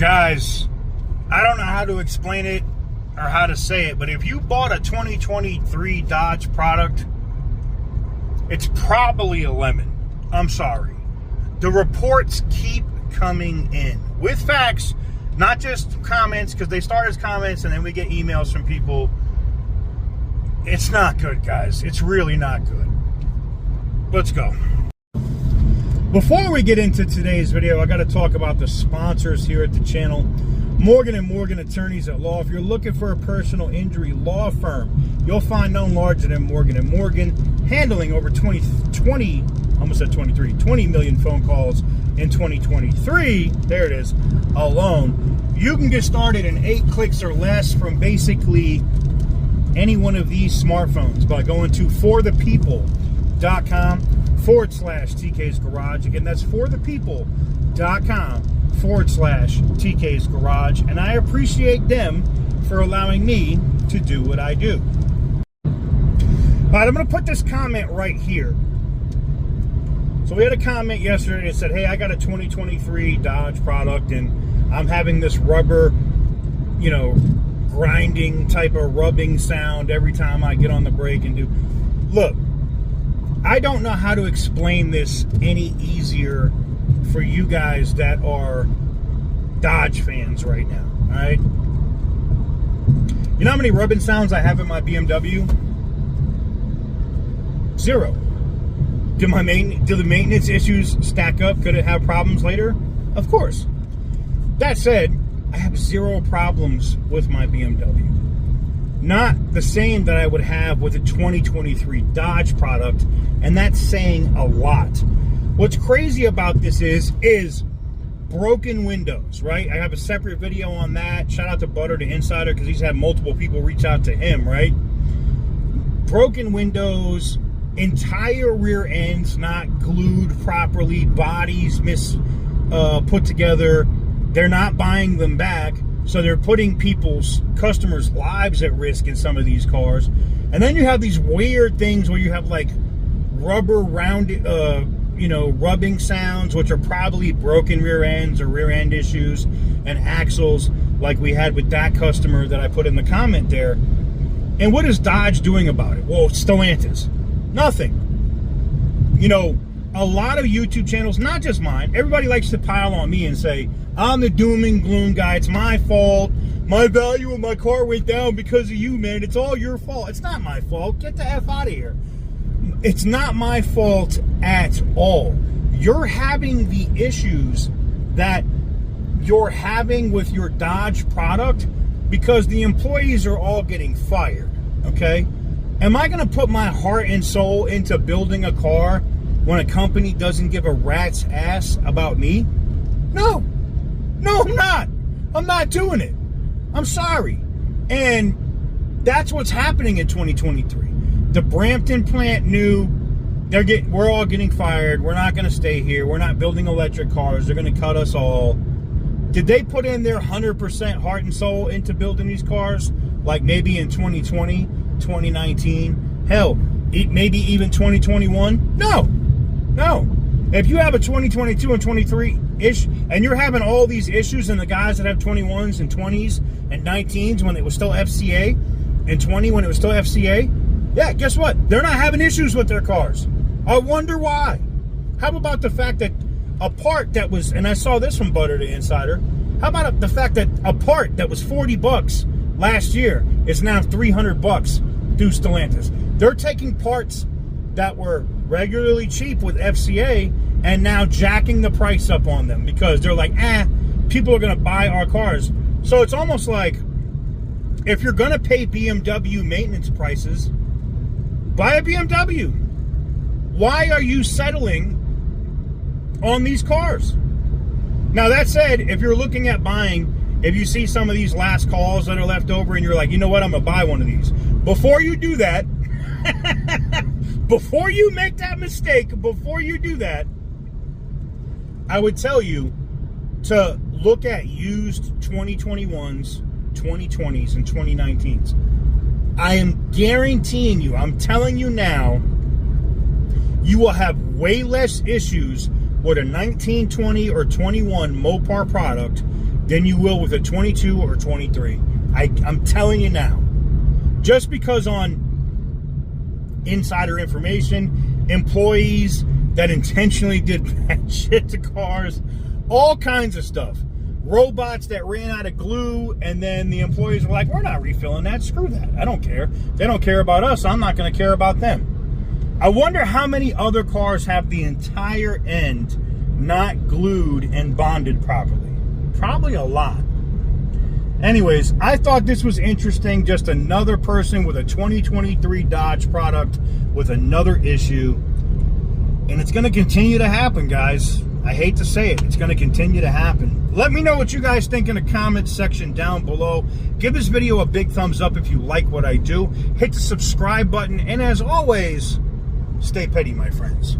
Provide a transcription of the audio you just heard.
Guys, I don't know how to explain it or how to say it, but if you bought a 2023 Dodge product, it's probably a lemon. I'm sorry. The reports keep coming in with facts, not just comments, because they start as comments and then we get emails from people. It's not good, guys. It's really not good. Let's go. Before we get into today's video, I got to talk about the sponsors here at the channel. Morgan & Morgan Attorneys at Law. If you're looking for a personal injury law firm, you'll find none larger than Morgan & Morgan, handling over 20 million phone calls in 2023. There it is, alone. You can get started in 8 clicks or less from basically any one of these smartphones by going to forthepeople.com/TK's Garage. Again, that's forthepeople.com/TK's Garage. And I appreciate them for allowing me to do what I do. All right, I'm going to put this comment right here. So we had a comment yesterday that said, hey, I got a 2023 Dodge product and I'm having this rubber, grinding type of rubbing sound every time I get on the brake and do. Look, I don't know how to explain this any easier for you guys that are Dodge fans right now, all right? You know how many rubbing sounds I have in my BMW? 0. Do the maintenance issues stack up? Could it have problems later? Of course. That said, I have 0 problems with my BMW. Not the same that I would have with a 2023 Dodge product, and that's saying a lot. What's crazy about this is broken windows, right? I have a separate video on that. Shout out to Butter the Insider, because he's had multiple people reach out to him, right? Broken windows, entire rear ends not glued properly, bodies put together. They're not buying them back, so they're putting customers' lives at risk in some of these cars. And then you have these weird things where you have like rubber rounded, rubbing sounds, which are probably broken rear ends or rear end issues, and axles, like we had with that customer that I put in the comment there. And what is Dodge doing about it? Well, Stellantis, nothing. A lot of YouTube channels, not just mine, everybody likes to pile on me and say, I'm the doom and gloom guy. It's my fault. My value of my car went down because of you, man. It's all your fault. It's not my fault. Get the F out of here. It's not my fault at all. You're having the issues that you're having with your Dodge product because the employees are all getting fired, okay? Am I going to put my heart and soul into building a car when a company doesn't give a rat's ass about me? No, I'm not. I'm not doing it. I'm sorry. And that's what's happening in 2023. The Brampton plant knew we're all getting fired. We're not going to stay here. We're not building electric cars. They're going to cut us all. Did they put in their 100% heart and soul into building these cars? Like maybe in 2020, 2019, hell, maybe even 2021? No. If you have a 2022 and 23-ish, and you're having all these issues, and the guys that have 21s and 20s and 19s when it was still FCA, and 20 when it was still FCA, yeah, guess what? They're not having issues with their cars. I wonder why. How about the fact that a part that was, and I saw this from Butter the Insider, how about the fact that a part that was $40 last year is now $300 through Stellantis? They're taking parts that were regularly cheap with FCA and now jacking the price up on them because they're like, people are going to buy our cars. So it's almost like, if you're going to pay BMW maintenance prices, buy a BMW. Why are you settling on these cars? Now, that said, if you're looking at buying, if you see some of these last calls that are left over and you're like, you know what, I'm going to buy one of these. Before you do that, before you make that mistake, before you do that, I would tell you to look at used 2021s, 2020s, and 2019s. I am guaranteeing you, I'm telling you now, you will have way less issues with a 19, 20, or 21 Mopar product than you will with a 22 or 23. I'm telling you now. Just because on insider information, employees that intentionally did bad shit to cars, all kinds of stuff. Robots that ran out of glue, and then the employees were like, we're not refilling that, screw that, I don't care. They don't care about us, I'm not going to care about them. I wonder how many other cars have the entire end not glued and bonded properly. Probably a lot. Anyways, I thought this was interesting. Just another person with a 2023 Dodge product with another issue. And it's going to continue to happen, guys. I hate to say it. It's going to continue to happen. Let me know what you guys think in the comments section down below. Give this video a big thumbs up if you like what I do. Hit the subscribe button. And as always, stay petty, my friends.